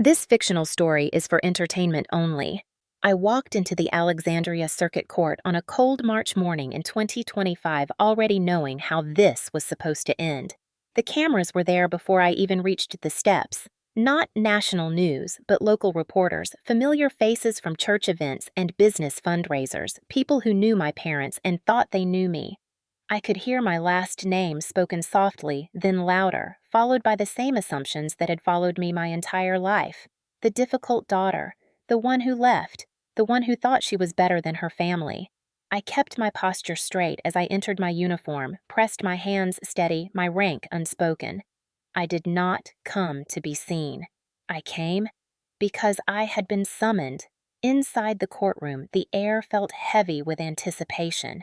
This fictional story is for entertainment only. I walked into the Alexandria Circuit Court on a cold March morning in 2025 already knowing how this was supposed to end. The cameras were there before I even reached the steps. Not national news, but local reporters, familiar faces from church events and business fundraisers, people who knew my parents and thought they knew me. I could hear my last name spoken softly, then louder, followed by the same assumptions that had followed me my entire life. The difficult daughter, the one who left, the one who thought she was better than her family. I kept my posture straight as I entered my uniform, pressed my hands steady, my rank unspoken. I did not come to be seen. I came because I had been summoned. Inside the courtroom, the air felt heavy with anticipation.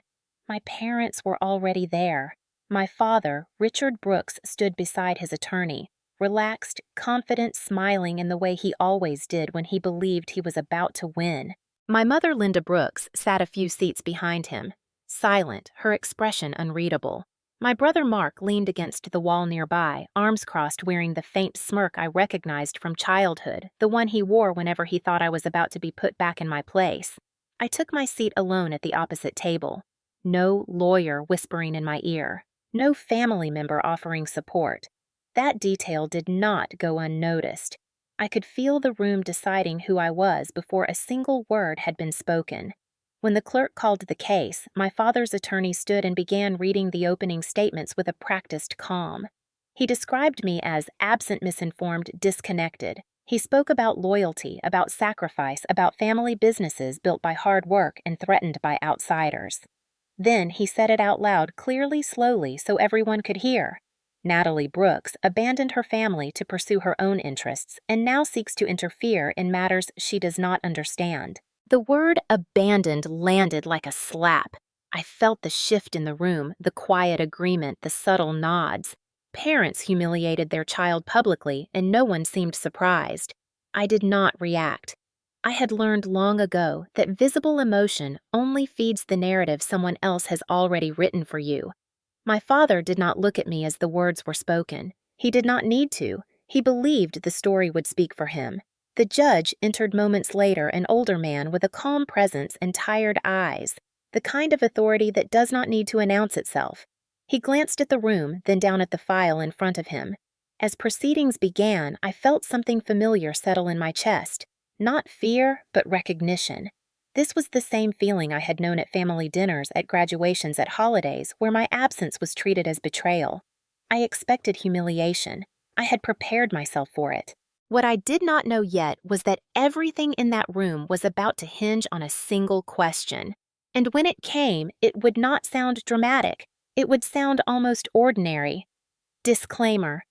My parents were already there. My father, Richard Brooks, stood beside his attorney, relaxed, confident, smiling in the way he always did when he believed he was about to win. My mother, Linda Brooks, sat a few seats behind him, silent, her expression unreadable. My brother Mark leaned against the wall nearby, arms crossed, wearing the faint smirk I recognized from childhood, the one he wore whenever he thought I was about to be put back in my place. I took my seat alone at the opposite table. No lawyer whispering in my ear. No family member offering support. That detail did not go unnoticed. I could feel the room deciding who I was before a single word had been spoken. When the clerk called the case, my father's attorney stood and began reading the opening statements with a practiced calm. He described me as absent, misinformed, disconnected. He spoke about loyalty, about sacrifice, about family businesses built by hard work and threatened by outsiders. Then he said it out loud, clearly, slowly, so everyone could hear. Natalie Brooks abandoned her family to pursue her own interests and now seeks to interfere in matters she does not understand. The word abandoned landed like a slap. I felt the shift in the room, the quiet agreement, the subtle nods. Parents humiliated their child publicly, and no one seemed surprised. I did not react. I had learned long ago that visible emotion only feeds the narrative someone else has already written for you. My father did not look at me as the words were spoken. He did not need to. He believed the story would speak for him. The judge entered moments later, an older man with a calm presence and tired eyes, the kind of authority that does not need to announce itself. He glanced at the room, then down at the file in front of him. As proceedings began, I felt something familiar settle in my chest. Not fear, but recognition. This was the same feeling I had known at family dinners, at graduations, at holidays, where my absence was treated as betrayal. I expected humiliation. I had prepared myself for it. What I did not know yet was that everything in that room was about to hinge on a single question. And when it came, it would not sound dramatic. It would sound almost ordinary. Disclaimer.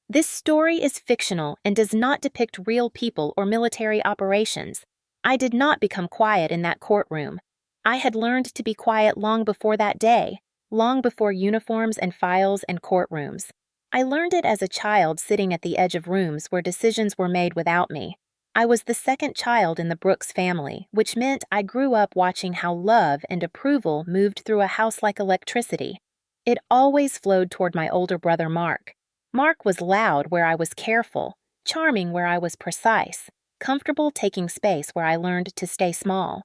This story is fictional and does not depict real people or military operations. I did not become quiet in that courtroom. I had learned to be quiet long before that day, long before uniforms and files and courtrooms. I learned it as a child sitting at the edge of rooms where decisions were made without me. I was the second child in the Brooks family, which meant I grew up watching how love and approval moved through a house like electricity. It always flowed toward my older brother Mark. Mark was loud where I was careful, charming where I was precise, comfortable taking space where I learned to stay small.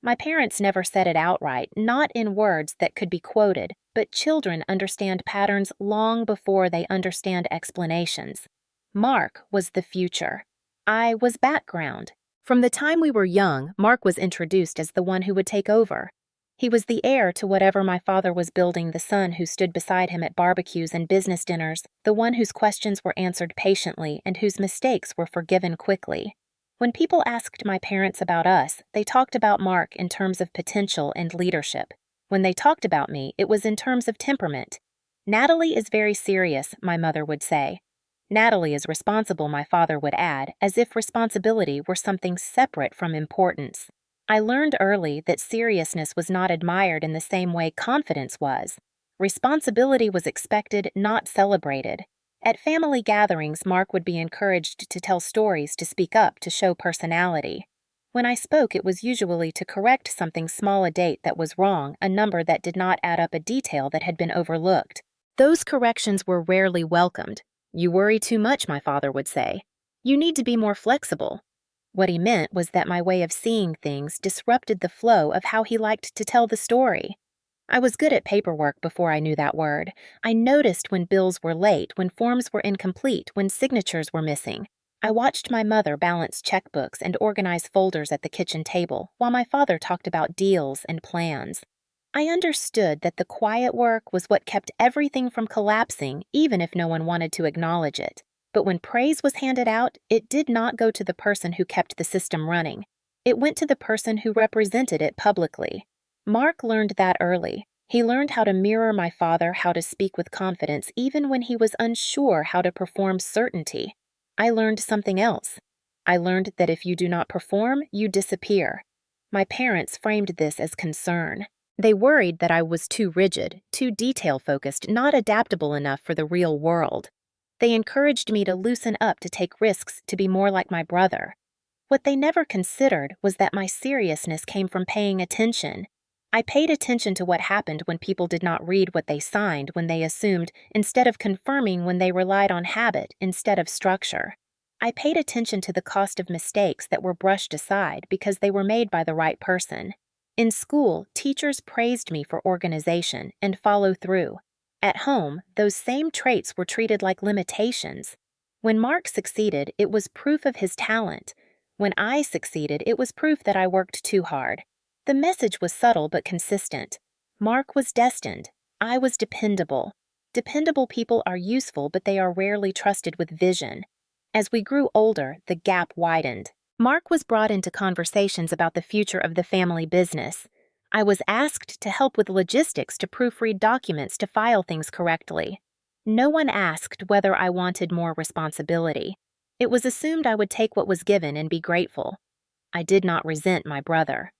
My parents never said it outright, not in words that could be quoted, but children understand patterns long before they understand explanations. Mark was the future. I was background. From the time we were young, Mark was introduced as the one who would take over. He was the heir to whatever my father was building, the son who stood beside him at barbecues and business dinners, the one whose questions were answered patiently and whose mistakes were forgiven quickly. When people asked my parents about us, they talked about Mark in terms of potential and leadership. When they talked about me, it was in terms of temperament. Natalie is very serious, my mother would say. Natalie is responsible, my father would add, as if responsibility were something separate from importance. I learned early that seriousness was not admired in the same way confidence was. Responsibility was expected, not celebrated. At family gatherings, Mark would be encouraged to tell stories, to speak up, to show personality. When I spoke, it was usually to correct something small, a date that was wrong, a number that did not add up, a detail that had been overlooked. Those corrections were rarely welcomed. "You worry too much," my father would say. You need to be more flexible." What he meant was that my way of seeing things disrupted the flow of how he liked to tell the story. I was good at paperwork before I knew that word. I noticed when bills were late, when forms were incomplete, when signatures were missing. I watched my mother balance checkbooks and organize folders at the kitchen table, while my father talked about deals and plans. I understood that the quiet work was what kept everything from collapsing, even if no one wanted to acknowledge it. But when praise was handed out, it did not go to the person who kept the system running. It went to the person who represented it publicly. Mark learned that early. He learned how to mirror my father, how to speak with confidence, even when he was unsure how to perform certainty. I learned something else. I learned that if you do not perform, you disappear. My parents framed this as concern. They worried that I was too rigid, too detail-focused, not adaptable enough for the real world. They encouraged me to loosen up, to take risks, to be more like my brother. What they never considered was that my seriousness came from paying attention. I paid attention to what happened when people did not read what they signed, when they assumed, instead of confirming, when they relied on habit instead of structure. I paid attention to the cost of mistakes that were brushed aside because they were made by the right person. In school, teachers praised me for organization and follow through. At home, those same traits were treated like limitations. When Mark succeeded, it was proof of his talent. When I succeeded, it was proof that I worked too hard. The message was subtle but consistent. Mark was destined. I was dependable. Dependable people are useful, but they are rarely trusted with vision. As we grew older, the gap widened. Mark was brought into conversations about the future of the family business. I was asked to help with logistics, to proofread documents, to file things correctly. No one asked whether I wanted more responsibility. It was assumed I would take what was given and be grateful. I did not resent my brother.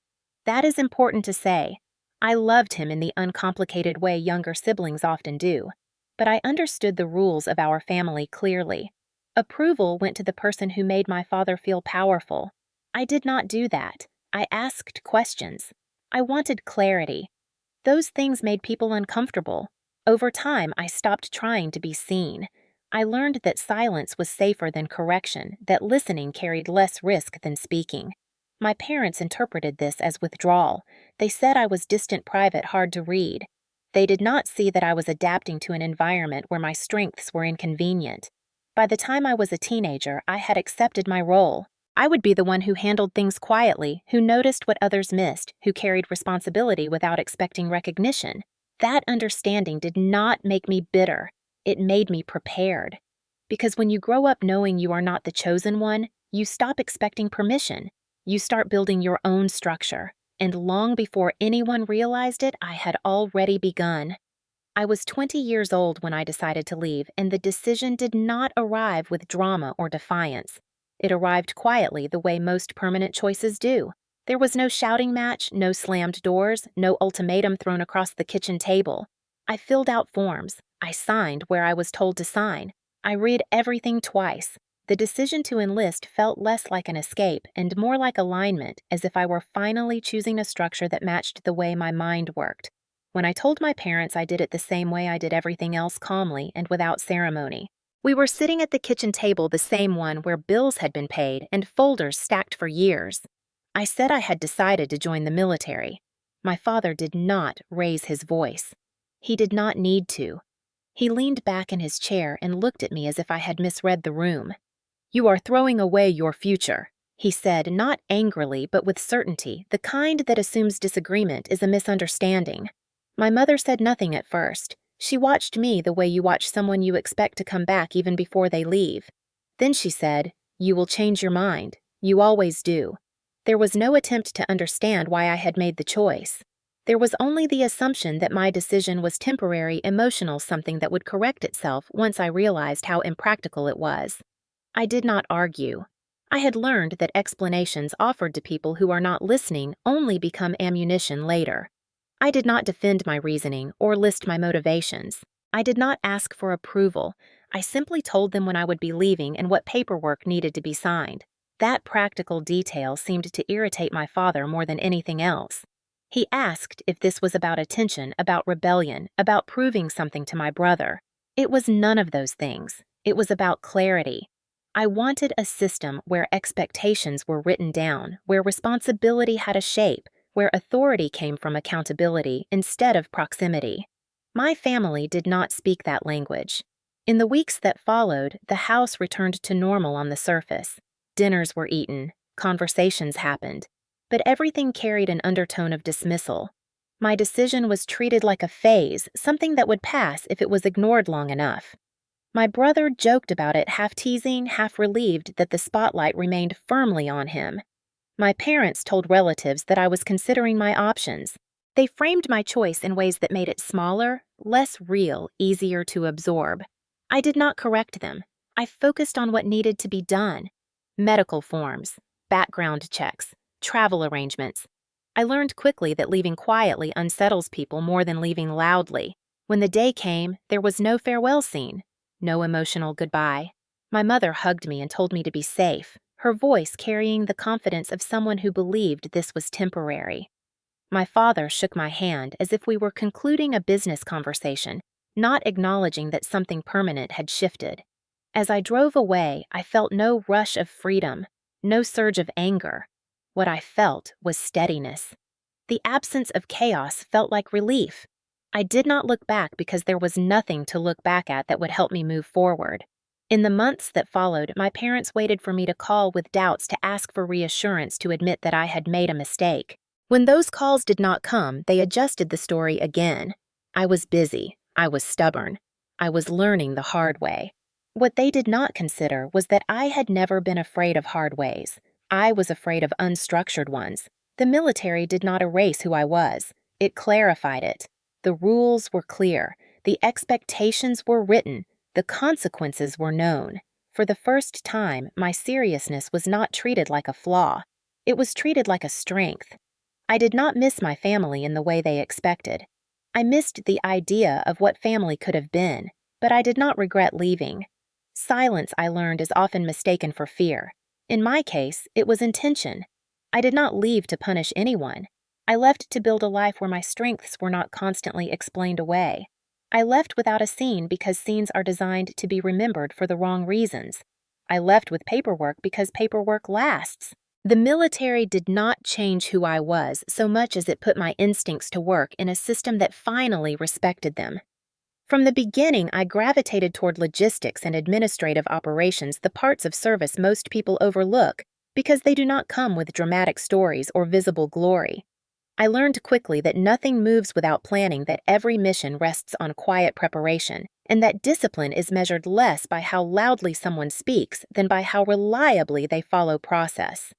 That is important to say. I loved him in the uncomplicated way younger siblings often do, but I understood the rules of our family clearly. Approval went to the person who made my father feel powerful. I did not do that. I asked questions. I wanted clarity. Those things made people uncomfortable. Over time, I stopped trying to be seen. I learned that silence was safer than correction, that listening carried less risk than speaking. My parents interpreted this as withdrawal. They said I was distant, private, hard to read. They did not see that I was adapting to an environment where my strengths were inconvenient. By the time I was a teenager, I had accepted my role. I would be the one who handled things quietly, who noticed what others missed, who carried responsibility without expecting recognition. That understanding did not make me bitter. It made me prepared. Because when you grow up knowing you are not the chosen one, you stop expecting permission. You start building your own structure. And long before anyone realized it, I had already begun. I was 20 years old when I decided to leave, and the decision did not arrive with drama or defiance. It arrived quietly, the way most permanent choices do. There was no shouting match, no slammed doors, no ultimatum thrown across the kitchen table. I filled out forms. I signed where I was told to sign. I read everything twice. The decision to enlist felt less like an escape and more like alignment, as if I were finally choosing a structure that matched the way my mind worked. When I told my parents, I did it the same way I did everything else, calmly and without ceremony. We were sitting at the kitchen table, the same one where bills had been paid and folders stacked for years. I said I had decided to join the military. My father did not raise his voice. He did not need to. He leaned back in his chair and looked at me as if I had misread the room. "You are throwing away your future," he said, not angrily but with certainty, the kind that assumes disagreement is a misunderstanding. My mother said nothing at first. She watched me the way you watch someone you expect to come back even before they leave. Then she said, "You will change your mind. You always do." There was no attempt to understand why I had made the choice. There was only the assumption that my decision was temporary, emotional, something that would correct itself once I realized how impractical it was. I did not argue. I had learned that explanations offered to people who are not listening only become ammunition later. I did not defend my reasoning or list my motivations. I did not ask for approval. I simply told them when I would be leaving and what paperwork needed to be signed. That practical detail seemed to irritate my father more than anything else. He asked if this was about attention, about rebellion, about proving something to my brother. It was none of those things. It was about clarity. I wanted a system where expectations were written down, where responsibility had a shape, where authority came from accountability instead of proximity. My family did not speak that language. In the weeks that followed, the house returned to normal on the surface. Dinners were eaten, conversations happened, but everything carried an undertone of dismissal. My decision was treated like a phase, something that would pass if it was ignored long enough. My brother joked about it, half teasing, half relieved that the spotlight remained firmly on him. My parents told relatives that I was considering my options. They framed my choice in ways that made it smaller, less real, easier to absorb. I did not correct them. I focused on what needed to be done. Medical forms, background checks, travel arrangements. I learned quickly that leaving quietly unsettles people more than leaving loudly. When the day came, there was no farewell scene, no emotional goodbye. My mother hugged me and told me to be safe, her voice carrying the confidence of someone who believed this was temporary. My father shook my hand as if we were concluding a business conversation, not acknowledging that something permanent had shifted. As I drove away, I felt no rush of freedom, no surge of anger. What I felt was steadiness. The absence of chaos felt like relief. I did not look back because there was nothing to look back at that would help me move forward. In the months that followed, my parents waited for me to call with doubts to ask for reassurance to admit that I had made a mistake. When those calls did not come, they adjusted the story again. I was busy. I was stubborn. I was learning the hard way. What they did not consider was that I had never been afraid of hard ways. I was afraid of unstructured ones. The military did not erase who I was. It clarified it. The rules were clear. The expectations were written. The consequences were known. For the first time, my seriousness was not treated like a flaw. It was treated like a strength. I did not miss my family in the way they expected. I missed the idea of what family could have been, but I did not regret leaving. Silence, I learned, is often mistaken for fear. In my case, it was intention. I did not leave to punish anyone. I left to build a life where my strengths were not constantly explained away. I left without a scene because scenes are designed to be remembered for the wrong reasons. I left with paperwork because paperwork lasts. The military did not change who I was so much as it put my instincts to work in a system that finally respected them. From the beginning, I gravitated toward logistics and administrative operations, the parts of service most people overlook because they do not come with dramatic stories or visible glory. I learned quickly that nothing moves without planning, that every mission rests on quiet preparation, and that discipline is measured less by how loudly someone speaks than by how reliably they follow process.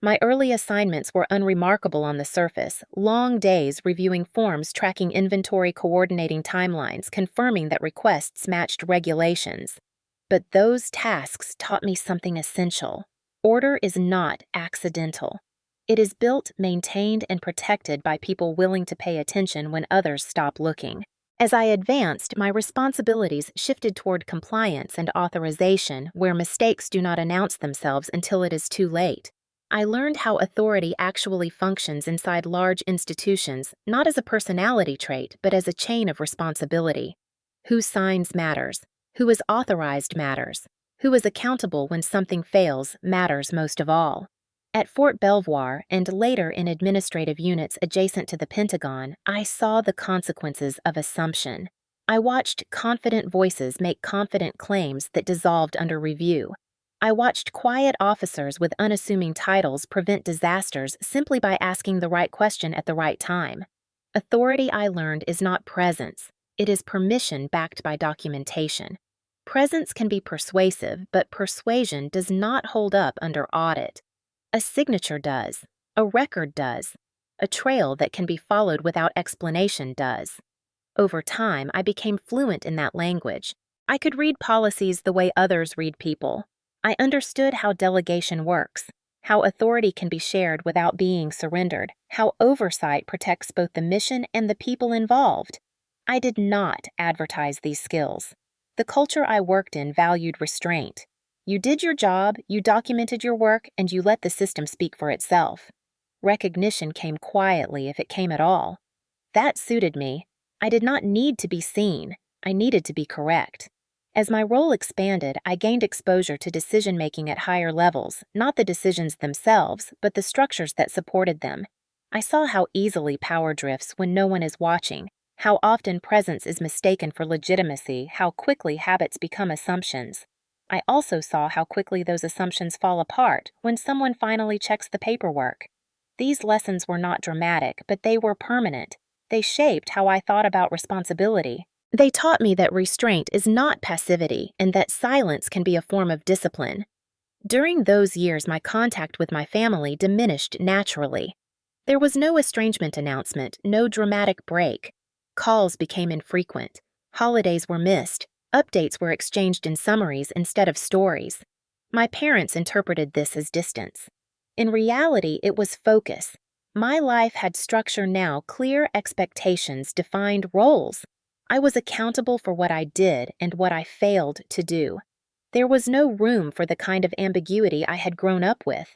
My early assignments were unremarkable on the surface, long days reviewing forms, tracking inventory, coordinating timelines, confirming that requests matched regulations. But those tasks taught me something essential. Order is not accidental. It is built, maintained, and protected by people willing to pay attention when others stop looking. As I advanced, my responsibilities shifted toward compliance and authorization, where mistakes do not announce themselves until it is too late. I learned how authority actually functions inside large institutions, not as a personality trait, but as a chain of responsibility. Who signs matters. Who is authorized matters. Who is accountable when something fails matters most of all. At Fort Belvoir, and later in administrative units adjacent to the Pentagon, I saw the consequences of assumption. I watched confident voices make confident claims that dissolved under review. I watched quiet officers with unassuming titles prevent disasters simply by asking the right question at the right time. Authority, I learned, is not presence. It is permission backed by documentation. Presence can be persuasive, but persuasion does not hold up under audit. A signature does. A record does. A trail that can be followed without explanation does. Over time, I became fluent in that language. I could read policies the way others read people. I understood how delegation works, how authority can be shared without being surrendered, how oversight protects both the mission and the people involved. I did not advertise these skills. The culture I worked in valued restraint. You did your job, you documented your work, and you let the system speak for itself. Recognition came quietly if it came at all. That suited me. I did not need to be seen. I needed to be correct. As my role expanded, I gained exposure to decision-making at higher levels, not the decisions themselves, but the structures that supported them. I saw how easily power drifts when no one is watching, how often presence is mistaken for legitimacy, how quickly habits become assumptions. I also saw how quickly those assumptions fall apart when someone finally checks the paperwork. These lessons were not dramatic, but they were permanent. They shaped how I thought about responsibility. They taught me that restraint is not passivity and that silence can be a form of discipline. During those years, my contact with my family diminished naturally. There was no estrangement announcement, no dramatic break. Calls became infrequent. Holidays were missed. Updates were exchanged in summaries instead of stories. My parents interpreted this as distance. In reality, it was focus. My life had structure now, clear expectations, defined roles. I was accountable for what I did and what I failed to do. There was no room for the kind of ambiguity I had grown up with.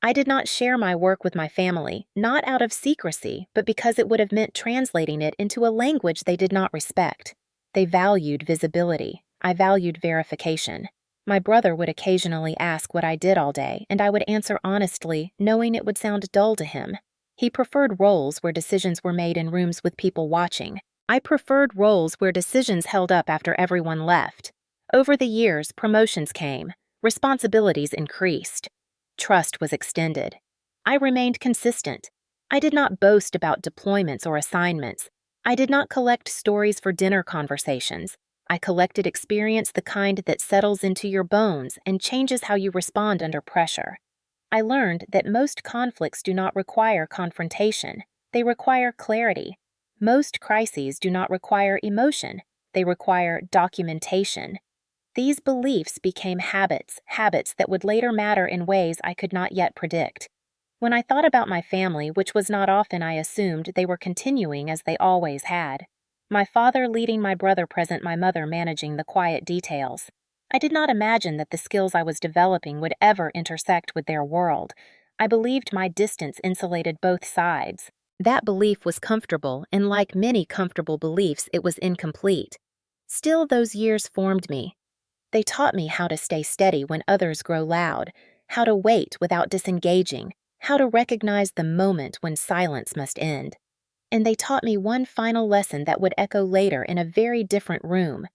I did not share my work with my family, not out of secrecy, but because it would have meant translating it into a language they did not respect. They valued visibility. I valued verification. My brother would occasionally ask what I did all day, and I would answer honestly, knowing it would sound dull to him. He preferred roles where decisions were made in rooms with people watching. I preferred roles where decisions held up after everyone left. Over the years, promotions came. Responsibilities increased. Trust was extended. I remained consistent. I did not boast about deployments or assignments. I did not collect stories for dinner conversations. I collected experience, the kind that settles into your bones and changes how you respond under pressure. I learned that most conflicts do not require confrontation. They require clarity. Most crises do not require emotion. They require documentation. These beliefs became habits that would later matter in ways I could not yet predict. When I thought about my family, which was not often, I assumed they were continuing as they always had. My father leading, my brother present, my mother managing the quiet details. I did not imagine that the skills I was developing would ever intersect with their world. I believed my distance insulated both sides. That belief was comfortable, and like many comfortable beliefs, it was incomplete. Still, those years formed me. They taught me how to stay steady when others grow loud, how to wait without disengaging, how to recognize the moment when silence must end. And they taught me one final lesson that would echo later in a very different room.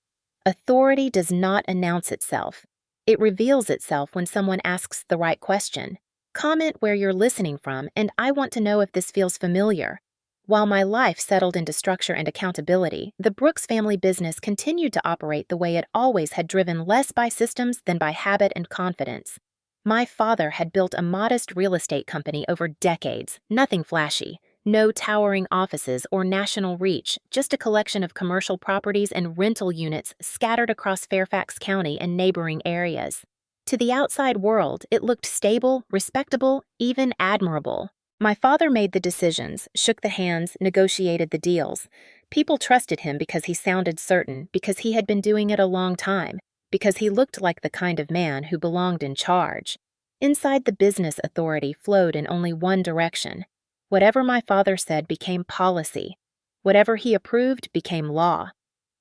Authority does not announce itself. It reveals itself when someone asks the right question. Comment where you're listening from, and I want to know if this feels familiar. While my life settled into structure and accountability, the Brooks family business continued to operate the way it always had, driven less by systems than by habit and confidence. My father had built a modest real estate company over decades, nothing flashy, no towering offices or national reach, just a collection of commercial properties and rental units scattered across Fairfax County and neighboring areas. To the outside world, it looked stable, respectable, even admirable. My father made the decisions, shook the hands, negotiated the deals. People trusted him because he sounded certain, because he had been doing it a long time, because he looked like the kind of man who belonged in charge. Inside the business, authority flowed in only one direction. Whatever my father said became policy. Whatever he approved became law.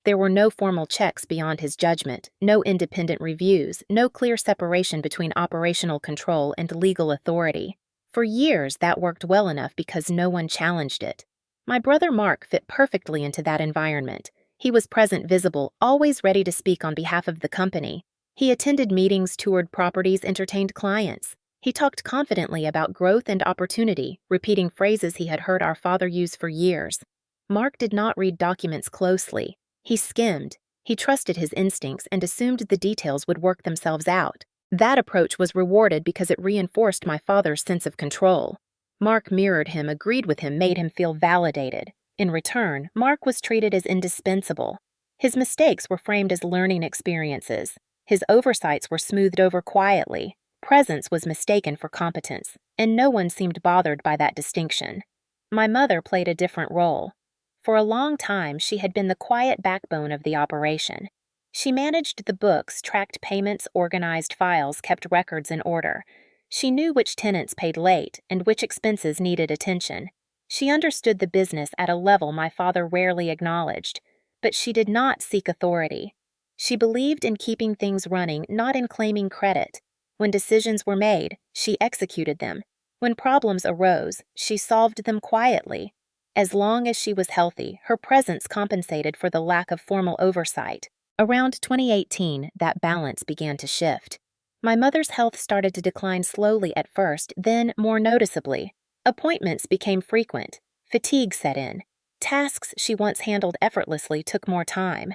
There were no formal checks beyond his judgment, no independent reviews, no clear separation between operational control and legal authority. For years, that worked well enough because no one challenged it. My brother Mark fit perfectly into that environment. He was present, visible, always ready to speak on behalf of the company. He attended meetings, toured properties, entertained clients. He talked confidently about growth and opportunity, repeating phrases he had heard our father use for years. Mark did not read documents closely. He skimmed. He trusted his instincts and assumed the details would work themselves out. That approach was rewarded because it reinforced my father's sense of control. Mark mirrored him, agreed with him, made him feel validated. In return, Mark was treated as indispensable. His mistakes were framed as learning experiences. His oversights were smoothed over quietly. Presence was mistaken for competence, and no one seemed bothered by that distinction. My mother played a different role. For a long time, she had been the quiet backbone of the operation. She managed the books, tracked payments, organized files, kept records in order. She knew which tenants paid late and which expenses needed attention. She understood the business at a level my father rarely acknowledged, but she did not seek authority. She believed in keeping things running, not in claiming credit. When decisions were made, she executed them. When problems arose, she solved them quietly. As long as she was healthy, her presence compensated for the lack of formal oversight. Around 2018, that balance began to shift. My mother's health started to decline slowly at first, then more noticeably. Appointments became frequent. Fatigue set in. Tasks she once handled effortlessly took more time.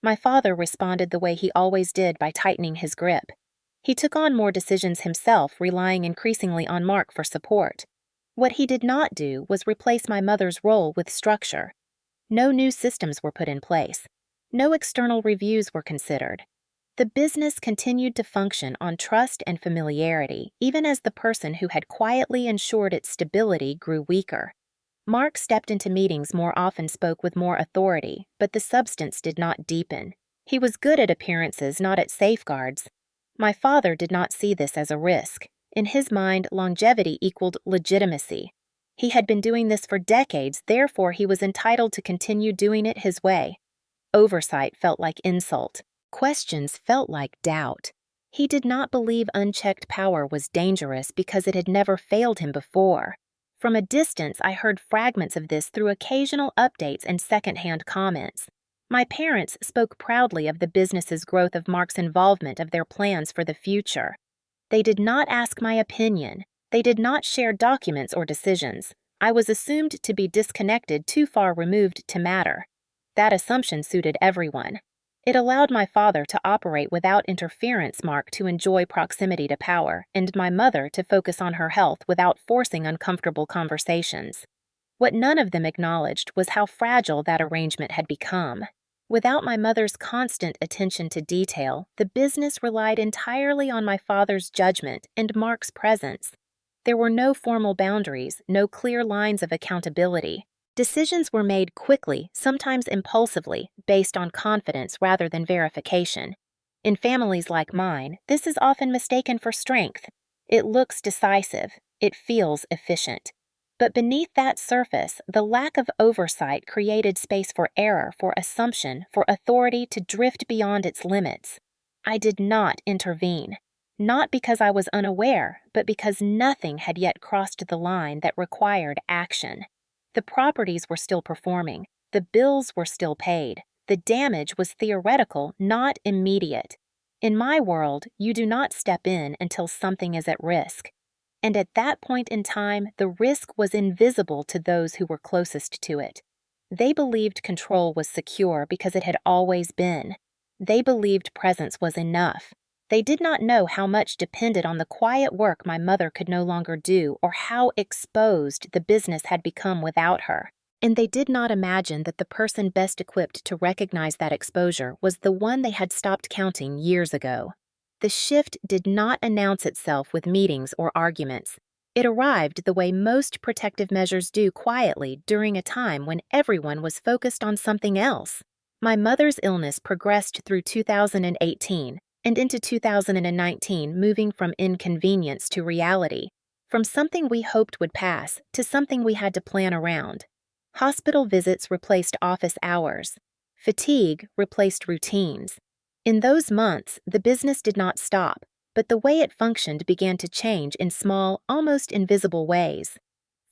My father responded the way he always did, by tightening his grip. He took on more decisions himself, relying increasingly on Mark for support. What he did not do was replace my mother's role with structure. No new systems were put in place. No external reviews were considered. The business continued to function on trust and familiarity, even as the person who had quietly ensured its stability grew weaker. Mark stepped into meetings more often, spoke with more authority, but the substance did not deepen. He was good at appearances, not at safeguards. My father did not see this as a risk. In his mind, longevity equaled legitimacy. He had been doing this for decades, therefore he was entitled to continue doing it his way. Oversight felt like insult. Questions felt like doubt. He did not believe unchecked power was dangerous because it had never failed him before. From a distance, I heard fragments of this through occasional updates and secondhand comments. My parents spoke proudly of the business's growth, of Mark's involvement, of their plans for the future. They did not ask my opinion. They did not share documents or decisions. I was assumed to be disconnected, too far removed to matter. That assumption suited everyone. It allowed my father to operate without interference, Mark to enjoy proximity to power, and my mother to focus on her health without forcing uncomfortable conversations. What none of them acknowledged was how fragile that arrangement had become. Without my mother's constant attention to detail, the business relied entirely on my father's judgment and Mark's presence. There were no formal boundaries, no clear lines of accountability. Decisions were made quickly, sometimes impulsively, based on confidence rather than verification. In families like mine, this is often mistaken for strength. It looks decisive. It feels efficient. But beneath that surface, the lack of oversight created space for error, for assumption, for authority to drift beyond its limits. I did not intervene. Not because I was unaware, but because nothing had yet crossed the line that required action. The properties were still performing. The bills were still paid. The damage was theoretical, not immediate. In my world, you do not step in until something is at risk. And at that point in time, the risk was invisible to those who were closest to it. They believed control was secure because it had always been. They believed presence was enough. They did not know how much depended on the quiet work my mother could no longer do, or how exposed the business had become without her. And they did not imagine that the person best equipped to recognize that exposure was the one they had stopped counting years ago. The shift did not announce itself with meetings or arguments. It arrived the way most protective measures do, quietly, during a time when everyone was focused on something else. My mother's illness progressed through 2018 and into 2019, moving from inconvenience to reality, from something we hoped would pass to something we had to plan around. Hospital visits replaced office hours. Fatigue replaced routines. In those months, the business did not stop, but the way it functioned began to change in small, almost invisible ways.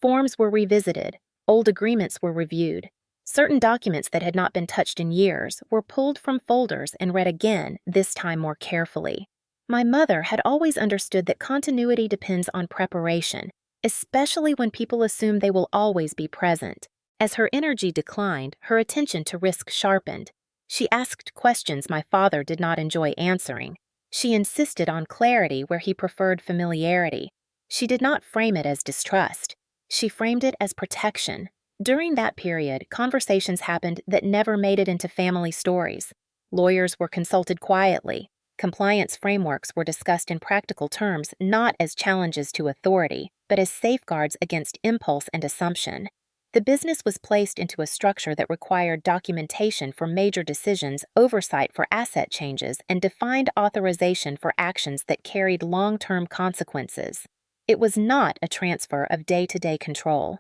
Forms were revisited, old agreements were reviewed. Certain documents that had not been touched in years were pulled from folders and read again, this time more carefully. My mother had always understood that continuity depends on preparation, especially when people assume they will always be present. As her energy declined, her attention to risk sharpened. She asked questions my father did not enjoy answering. She insisted on clarity where he preferred familiarity. She did not frame it as distrust. She framed it as protection. During that period, conversations happened that never made it into family stories. Lawyers were consulted quietly. Compliance frameworks were discussed in practical terms, not as challenges to authority, but as safeguards against impulse and assumption. The business was placed into a structure that required documentation for major decisions, oversight for asset changes, and defined authorization for actions that carried long-term consequences. It was not a transfer of day-to-day control.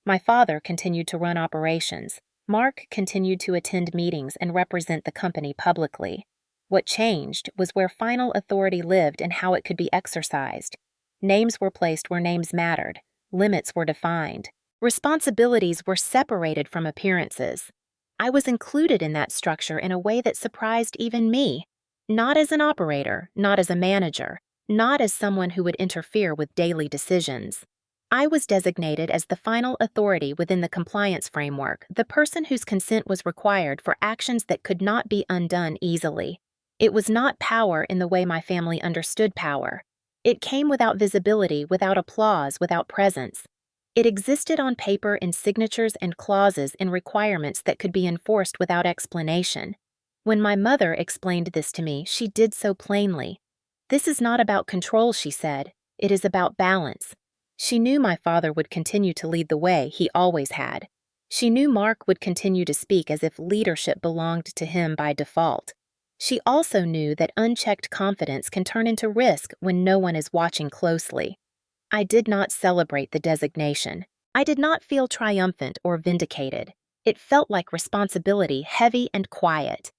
My father continued to run operations. Mark continued to attend meetings and represent the company publicly. What changed was where final authority lived and how it could be exercised. Names were placed where names mattered. Limits were defined. Responsibilities were separated from appearances. I was included in that structure in a way that surprised even me. Not as an operator, not as a manager, not as someone who would interfere with daily decisions. I was designated as the final authority within the compliance framework, the person whose consent was required for actions that could not be undone easily. It was not power in the way my family understood power. It came without visibility, without applause, without presence. It existed on paper in signatures and clauses in requirements that could be enforced without explanation. When my mother explained this to me, she did so plainly. "This is not about control," she said. "It is about balance." She knew my father would continue to lead the way he always had. She knew Mark would continue to speak as if leadership belonged to him by default. She also knew that unchecked confidence can turn into risk when no one is watching closely. I did not celebrate the designation. I did not feel triumphant or vindicated. It felt like responsibility, heavy and quiet.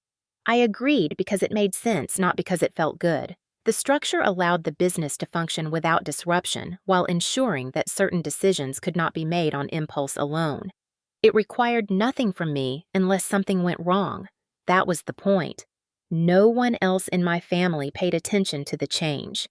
I agreed because it made sense, not because it felt good. The structure allowed the business to function without disruption while ensuring that certain decisions could not be made on impulse alone. It required nothing from me unless something went wrong. That was the point. No one else in my family paid attention to the change.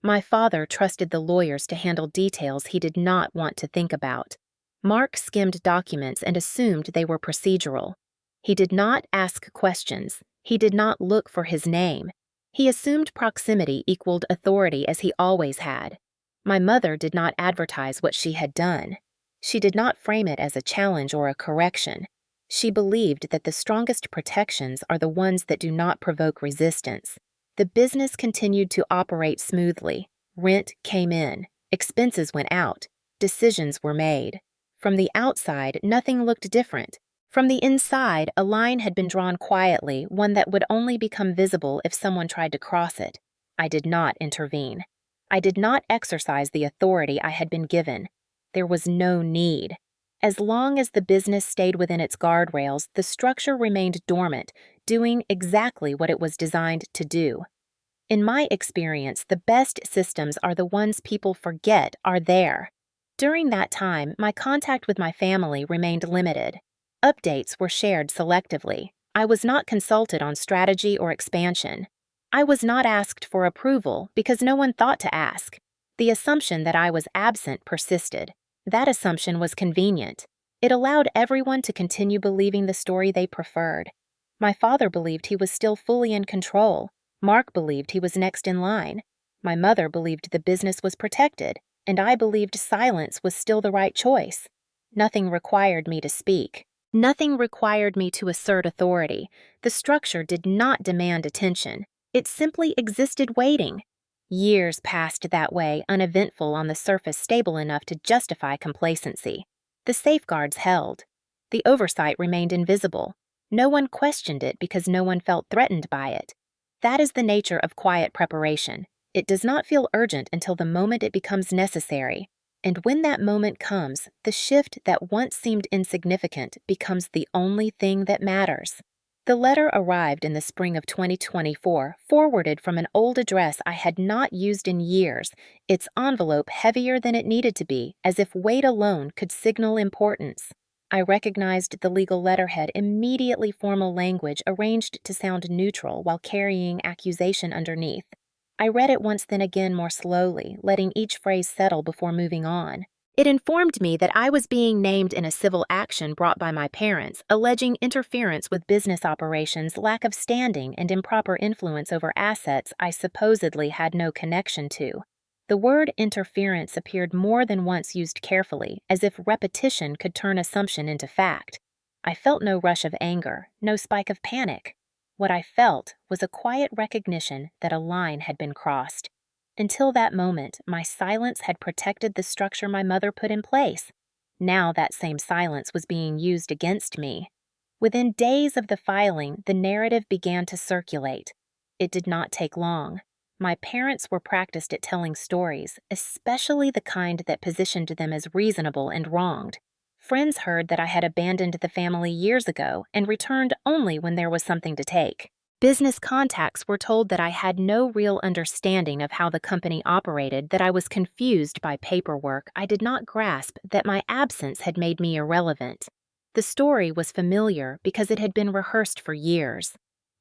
My father trusted the lawyers to handle details he did not want to think about. Mark skimmed documents and assumed they were procedural. He did not ask questions. He did not look for his name. He assumed proximity equaled authority as he always had. My mother did not advertise what she had done. She did not frame it as a challenge or a correction. She believed that the strongest protections are the ones that do not provoke resistance. The business continued to operate smoothly. Rent came in. Expenses went out. Decisions were made. From the outside, nothing looked different. From the inside, a line had been drawn quietly, one that would only become visible if someone tried to cross it. I did not intervene. I did not exercise the authority I had been given. There was no need. As long as the business stayed within its guardrails, the structure remained dormant, doing exactly what it was designed to do. In my experience, the best systems are the ones people forget are there. During that time, my contact with my family remained limited. Updates were shared selectively. I was not consulted on strategy or expansion. I was not asked for approval because no one thought to ask. The assumption that I was absent persisted. That assumption was convenient. It allowed everyone to continue believing the story they preferred. My father believed he was still fully in control. Mark believed he was next in line. My mother believed the business was protected, and I believed silence was still the right choice. Nothing required me to speak. Nothing required me to assert authority. The structure did not demand attention. It simply existed waiting. Years passed that way, uneventful on the surface, stable enough to justify complacency. The safeguards held. The oversight remained invisible. No one questioned it because no one felt threatened by it. That is the nature of quiet preparation. It does not feel urgent until the moment it becomes necessary. And when that moment comes, the shift that once seemed insignificant becomes the only thing that matters. The letter arrived in the spring of 2024, forwarded from an old address I had not used in years, its envelope heavier than it needed to be, as if weight alone could signal importance. I recognized the legal letterhead, immediately formal language arranged to sound neutral while carrying accusation underneath. I read it once then again more slowly, letting each phrase settle before moving on. It informed me that I was being named in a civil action brought by my parents, alleging interference with business operations, lack of standing, and improper influence over assets I supposedly had no connection to. The word interference appeared more than once, used carefully, as if repetition could turn assumption into fact. I felt no rush of anger, no spike of panic. What I felt was a quiet recognition that a line had been crossed. Until that moment, my silence had protected the structure my mother put in place. Now that same silence was being used against me. Within days of the filing, the narrative began to circulate. It did not take long. My parents were practiced at telling stories, especially the kind that positioned them as reasonable and wronged. Friends heard that I had abandoned the family years ago and returned only when there was something to take. Business contacts were told that I had no real understanding of how the company operated, that I was confused by paperwork. I did not grasp that my absence had made me irrelevant. The story was familiar because it had been rehearsed for years.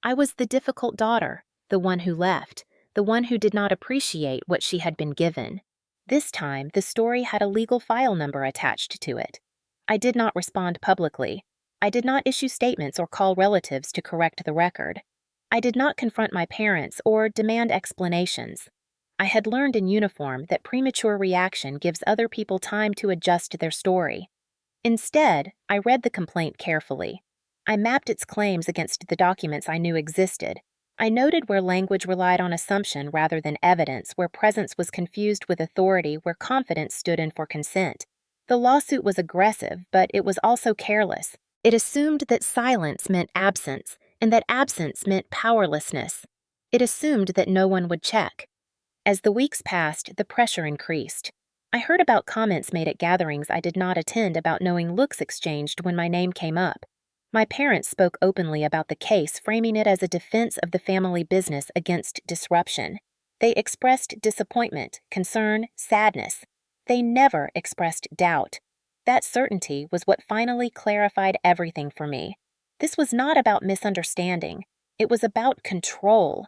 I was the difficult daughter, the one who left, the one who did not appreciate what she had been given. This time, the story had a legal file number attached to it. I did not respond publicly. I did not issue statements or call relatives to correct the record. I did not confront my parents or demand explanations. I had learned in uniform that premature reaction gives other people time to adjust their story. Instead, I read the complaint carefully. I mapped its claims against the documents I knew existed. I noted where language relied on assumption rather than evidence, where presence was confused with authority, where confidence stood in for consent. The lawsuit was aggressive, but it was also careless. It assumed that silence meant absence, and that absence meant powerlessness. It assumed that no one would check. As the weeks passed, the pressure increased. I heard about comments made at gatherings I did not attend about knowing looks exchanged when my name came up. My parents spoke openly about the case, framing it as a defense of the family business against disruption. They expressed disappointment, concern, sadness. They never expressed doubt. That certainty was what finally clarified everything for me. This was not about misunderstanding. It was about control.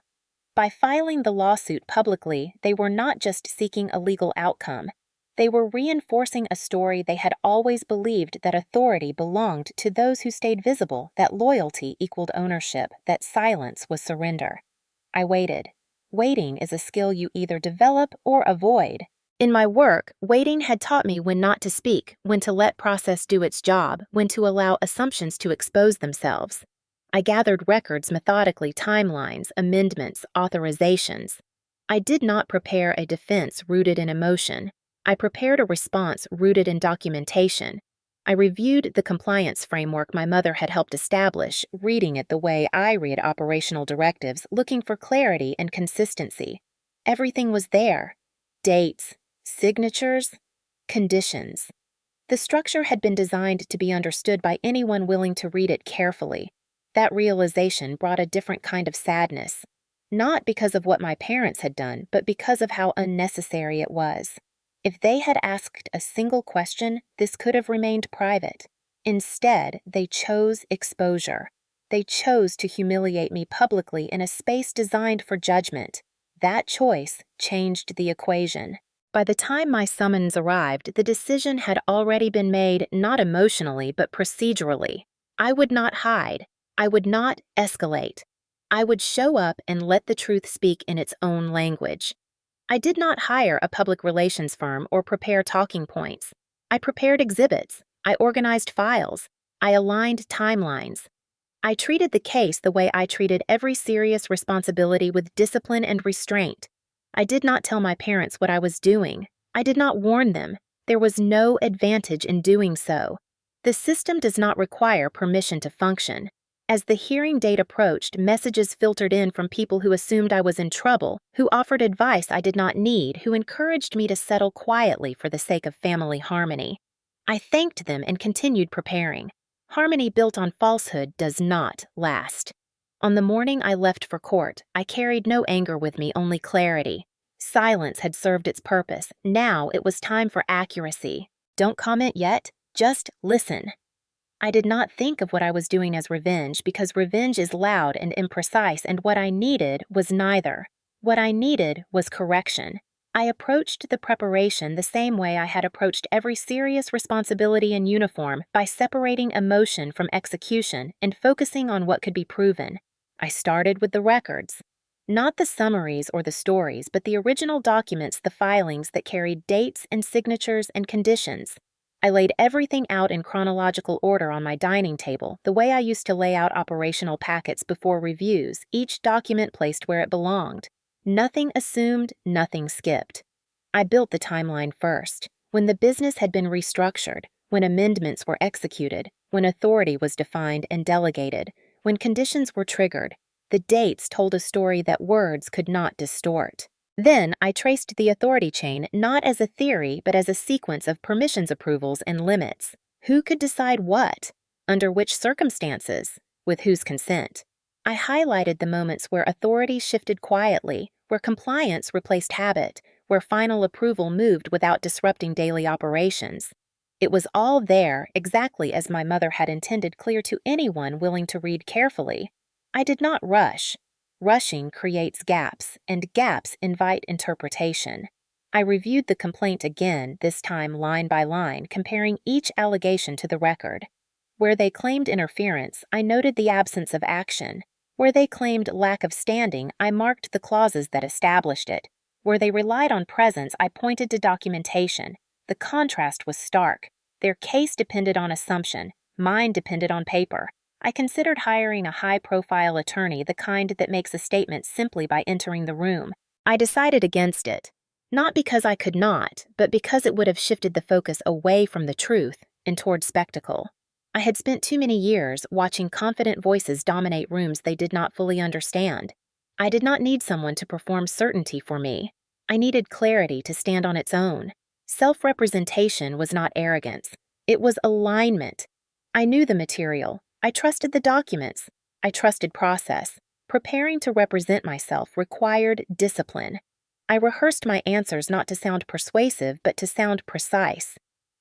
By filing the lawsuit publicly, they were not just seeking a legal outcome. They were reinforcing a story they had always believed, that authority belonged to those who stayed visible, that loyalty equaled ownership, that silence was surrender. I waited. Waiting is a skill you either develop or avoid. In my work, waiting had taught me when not to speak, when to let process do its job, when to allow assumptions to expose themselves. I gathered records methodically, timelines, amendments, authorizations. I did not prepare a defense rooted in emotion. I prepared a response rooted in documentation. I reviewed the compliance framework my mother had helped establish, reading it the way I read operational directives, looking for clarity and consistency. Everything was there. Dates, signatures, conditions. The structure had been designed to be understood by anyone willing to read it carefully. That realization brought a different kind of sadness. Not because of what my parents had done, but because of how unnecessary it was. If they had asked a single question, this could have remained private. Instead, they chose exposure. They chose to humiliate me publicly in a space designed for judgment. That choice changed the equation. By the time my summons arrived, the decision had already been made, not emotionally, but procedurally. I would not hide. I would not escalate. I would show up and let the truth speak in its own language. I did not hire a public relations firm or prepare talking points. I prepared exhibits. I organized files. I aligned timelines. I treated the case the way I treated every serious responsibility, with discipline and restraint. I did not tell my parents what I was doing. I did not warn them. There was no advantage in doing so. The system does not require permission to function. As the hearing date approached, messages filtered in from people who assumed I was in trouble, who offered advice I did not need, who encouraged me to settle quietly for the sake of family harmony. I thanked them and continued preparing. Harmony built on falsehood does not last. On the morning I left for court, I carried no anger with me, only clarity. Silence had served its purpose. Now it was time for accuracy. Don't comment yet, just listen. I did not think of what I was doing as revenge, because revenge is loud and imprecise, and what I needed was neither. What I needed was correction. I approached the preparation the same way I had approached every serious responsibility in uniform, by separating emotion from execution and focusing on what could be proven. I started with the records. Not the summaries or the stories, but the original documents, the filings that carried dates and signatures and conditions. I laid everything out in chronological order on my dining table, the way I used to lay out operational packets before reviews, each document placed where it belonged. Nothing assumed, nothing skipped. I built the timeline first, when the business had been restructured, when amendments were executed, when authority was defined and delegated, when conditions were triggered. The dates told a story that words could not distort. Then I traced the authority chain, not as a theory, but as a sequence of permissions, approvals, and limits. Who could decide what? Under which circumstances? With whose consent? I highlighted the moments where authority shifted quietly, where compliance replaced habit, where final approval moved without disrupting daily operations. It was all there, exactly as my mother had intended, clear to anyone willing to read carefully. I did not rush. Rushing creates gaps, and gaps invite interpretation. I reviewed the complaint again, this time line by line, comparing each allegation to the record. Where they claimed interference, I noted the absence of action. Where they claimed lack of standing, I marked the clauses that established it. Where they relied on presence, I pointed to documentation. The contrast was stark. Their case depended on assumption. Mine depended on paper. I considered hiring a high-profile attorney, the kind that makes a statement simply by entering the room. I decided against it. Not because I could not, but because it would have shifted the focus away from the truth and toward spectacle. I had spent too many years watching confident voices dominate rooms they did not fully understand. I did not need someone to perform certainty for me. I needed clarity to stand on its own. Self-representation was not arrogance. It was alignment. I knew the material. I trusted the documents. I trusted process. Preparing to represent myself required discipline. I rehearsed my answers not to sound persuasive, but to sound precise.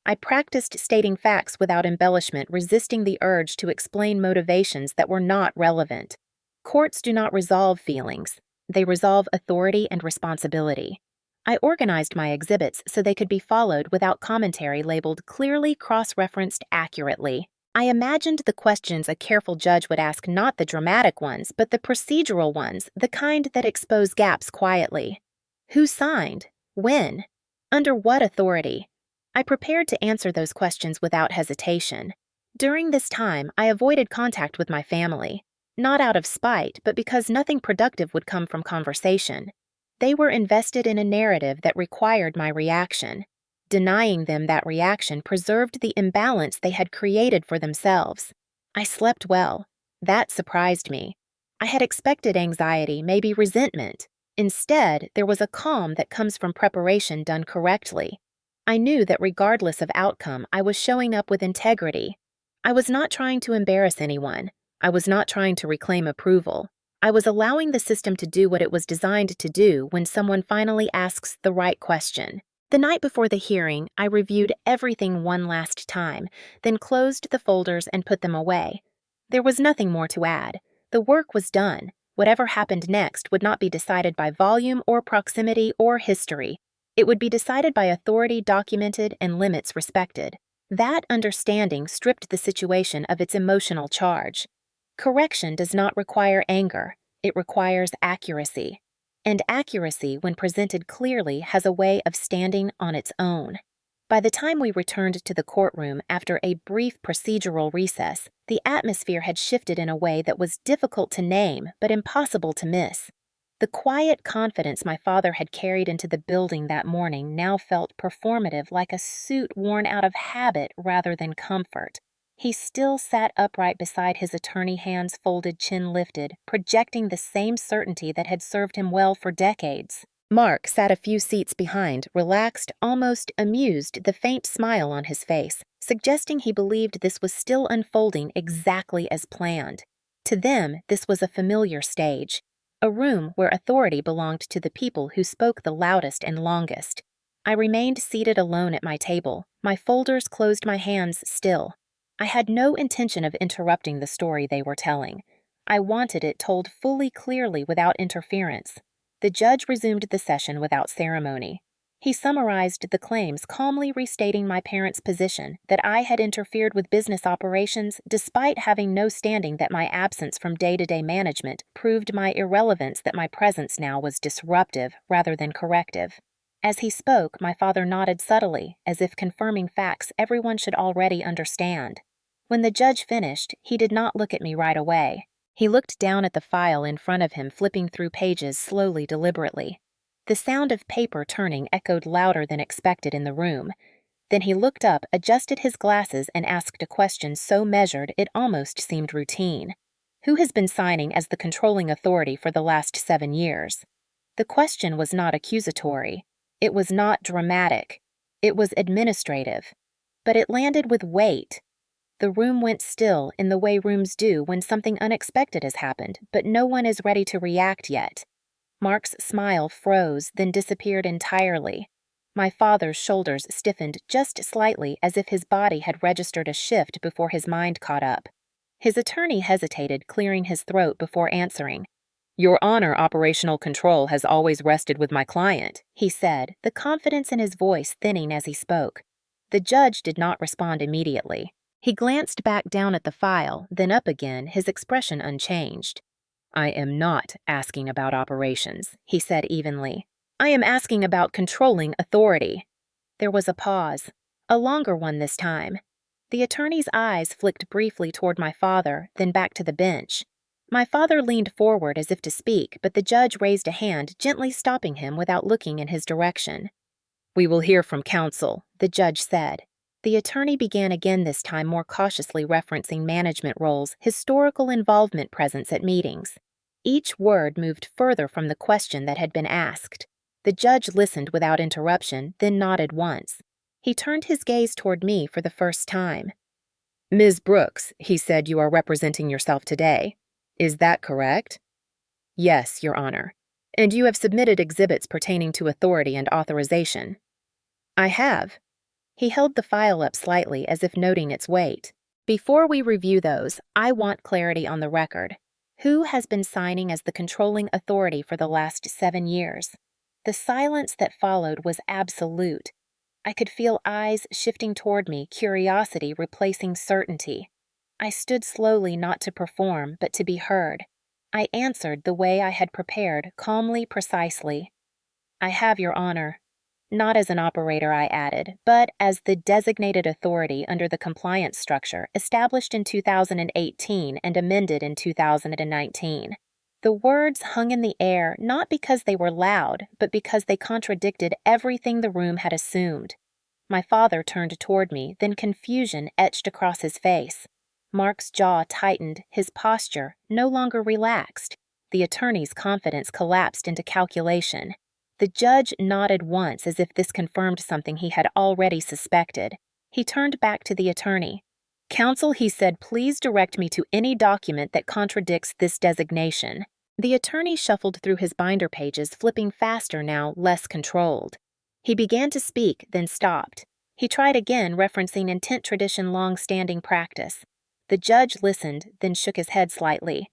I practiced stating facts without embellishment, resisting the urge to explain motivations that were not relevant. Courts do not resolve feelings. They resolve authority and responsibility. I organized my exhibits so they could be followed without commentary labeled clearly cross-referenced accurately. I imagined the questions a careful judge would ask, not the dramatic ones, but the procedural ones, the kind that expose gaps quietly. Who signed? When? Under what authority? I prepared to answer those questions without hesitation. During this time, I avoided contact with my family, not out of spite, but because nothing productive would come from conversation. They were invested in a narrative that required my reaction. Denying them that reaction preserved the imbalance they had created for themselves. I slept well. That surprised me. I had expected anxiety, maybe resentment. Instead, there was a calm that comes from preparation done correctly. I knew that regardless of outcome, I was showing up with integrity. I was not trying to embarrass anyone. I was not trying to reclaim approval. I was allowing the system to do what it was designed to do when someone finally asks the right question. The night before the hearing, I reviewed everything one last time, then closed the folders and put them away. There was nothing more to add. The work was done. Whatever happened next would not be decided by volume or proximity or history. It would be decided by authority documented and limits respected. That understanding stripped the situation of its emotional charge. Correction does not require anger. It requires accuracy. And accuracy, when presented clearly, has a way of standing on its own. By the time we returned to the courtroom after a brief procedural recess, the atmosphere had shifted in a way that was difficult to name but impossible to miss. The quiet confidence my father had carried into the building that morning now felt performative, like a suit worn out of habit rather than comfort. He still sat upright beside his attorney, hands folded, chin lifted, projecting the same certainty that had served him well for decades. Mark sat a few seats behind, relaxed, almost amused, the faint smile on his face, suggesting he believed this was still unfolding exactly as planned. To them, this was a familiar stage, a room where authority belonged to the people who spoke the loudest and longest. I remained seated alone at my table, my folders closed, my hands still. I had no intention of interrupting the story they were telling. I wanted it told fully, clearly, without interference. The judge resumed the session without ceremony. He summarized the claims, calmly restating my parents' position that I had interfered with business operations despite having no standing, that my absence from day-to-day management proved my irrelevance, that my presence now was disruptive rather than corrective. As he spoke, my father nodded subtly, as if confirming facts everyone should already understand. When the judge finished, he did not look at me right away. He looked down at the file in front of him, flipping through pages slowly, deliberately. The sound of paper turning echoed louder than expected in the room. Then he looked up, adjusted his glasses, and asked a question so measured it almost seemed routine. Who has been signing as the controlling authority for the last 7 years? The question was not accusatory. It was not dramatic. It was administrative. But it landed with weight. The room went still in the way rooms do when something unexpected has happened, but no one is ready to react yet. Mark's smile froze, then disappeared entirely. My father's shoulders stiffened just slightly as if his body had registered a shift before his mind caught up. His attorney hesitated, clearing his throat before answering. "Your Honor, operational control has always rested with my client," he said, the confidence in his voice thinning as he spoke. The judge did not respond immediately. He glanced back down at the file, then up again, his expression unchanged. "I am not asking about operations," he said evenly. "I am asking about controlling authority." There was a pause, a longer one this time. The attorney's eyes flicked briefly toward my father, then back to the bench. My father leaned forward as if to speak, but the judge raised a hand, gently stopping him without looking in his direction. "We will hear from counsel," the judge said. The attorney began again, this time more cautiously referencing management roles, historical involvement presence at meetings. Each word moved further from the question that had been asked. The judge listened without interruption, then nodded once. He turned his gaze toward me for the first time. "Ms. Brooks," he said, "you are representing yourself today. Is that correct?" "Yes, Your Honor. And you have submitted exhibits pertaining to authority and authorization." "I have." He held the file up slightly as if noting its weight. "Before we review those, I want clarity on the record. Who has been signing as the controlling authority for the last 7 years?" The silence that followed was absolute. I could feel eyes shifting toward me, curiosity replacing certainty. I stood slowly, not to perform, but to be heard. I answered the way I had prepared, calmly, precisely. "I have, Your Honor." Not as an operator, I added, but as the designated authority under the compliance structure established in 2018 and amended in 2019. The words hung in the air not because they were loud, but because they contradicted everything the room had assumed. My father turned toward me, then confusion etched across his face. Mark's jaw tightened, his posture no longer relaxed. The attorney's confidence collapsed into calculation. The judge nodded once as if this confirmed something he had already suspected. He turned back to the attorney. "Counsel," he said, "please direct me to any document that contradicts this designation." The attorney shuffled through his binder pages, flipping faster now, less controlled. He began to speak, then stopped. He tried again, referencing intent tradition long-standing practice. The judge listened, then shook his head slightly.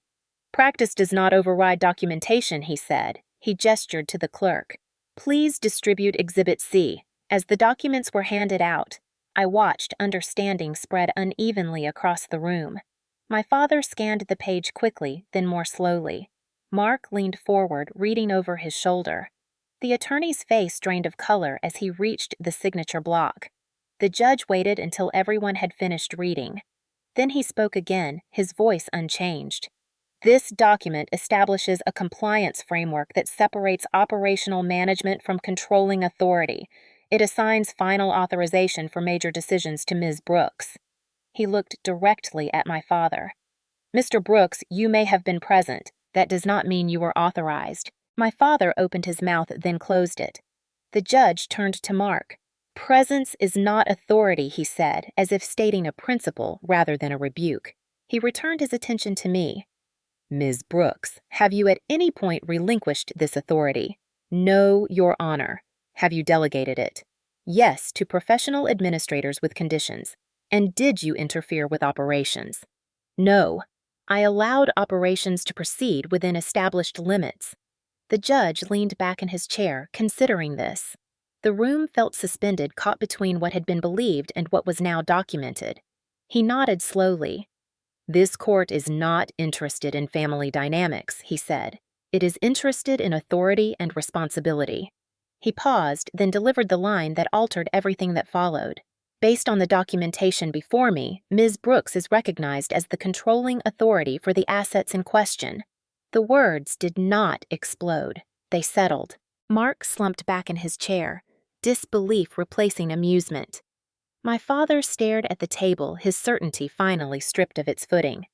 "Practice does not override documentation," he said. He gestured to the clerk. "Please distribute Exhibit C." As the documents were handed out, I watched, understanding spread unevenly across the room. My father scanned the page quickly, then more slowly. Mark leaned forward, reading over his shoulder. The attorney's face drained of color as he reached the signature block. The judge waited until everyone had finished reading. Then he spoke again, his voice unchanged. "This document establishes a compliance framework that separates operational management from controlling authority. It assigns final authorization for major decisions to Ms. Brooks." He looked directly at my father. "Mr. Brooks, you may have been present. That does not mean you were authorized." My father opened his mouth, then closed it. The judge turned to Mark. "Presence is not authority," he said, as if stating a principle rather than a rebuke. He returned his attention to me. "Ms. Brooks, have you at any point relinquished this authority?" "No, Your Honor." "Have you delegated it?" "Yes, to professional administrators with conditions." "And did you interfere with operations?" "No. I allowed operations to proceed within established limits." The judge leaned back in his chair, considering this. The room felt suspended, caught between what had been believed and what was now documented. He nodded slowly. "This court is not interested in family dynamics," he said. "It is interested in authority and responsibility." He paused, then delivered the line that altered everything that followed. "Based on the documentation before me, Ms. Brooks is recognized as the controlling authority for the assets in question." The words did not explode. They settled. Mark slumped back in his chair, disbelief replacing amusement. My father stared at the table, his certainty finally stripped of its footing.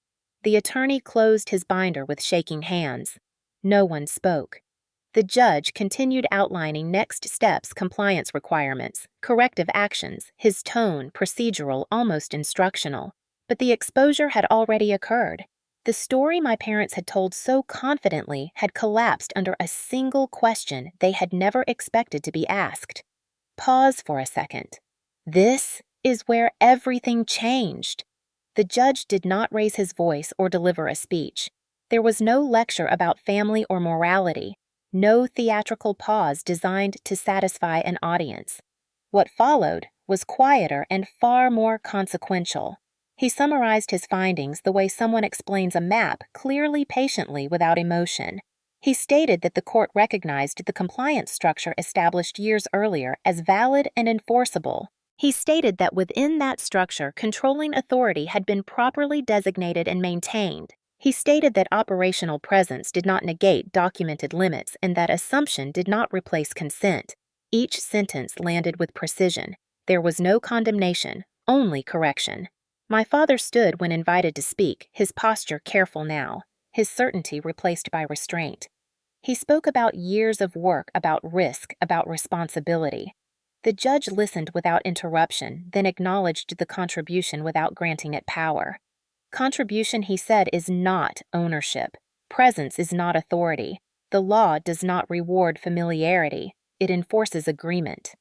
The attorney closed his binder with shaking hands. No one spoke. The judge continued outlining next steps, compliance requirements, corrective actions, his tone procedural, almost instructional. but the exposure had already occurred. The story my parents had told so confidently had collapsed under a single question they had never expected to be asked. Pause for a second. This is where everything changed. The judge did not raise his voice or deliver a speech. There was no lecture about family or morality, no theatrical pause designed to satisfy an audience. What followed was quieter and far more consequential. He summarized his findings the way someone explains a map, clearly, patiently, without emotion. He stated that the court recognized the compliance structure established years earlier as valid and enforceable. He stated that within that structure, controlling authority had been properly designated and maintained. He stated that operational presence did not negate documented limits and that assumption did not replace consent. Each sentence landed with precision. There was no condemnation, only correction. My father stood when invited to speak, his posture careful now, his certainty replaced by restraint. He spoke about years of work, about risk, about responsibility. The judge listened without interruption, then acknowledged the contribution without granting it power. Contribution, he said, is not ownership. Presence is not authority. The law does not reward familiarity. It enforces agreement.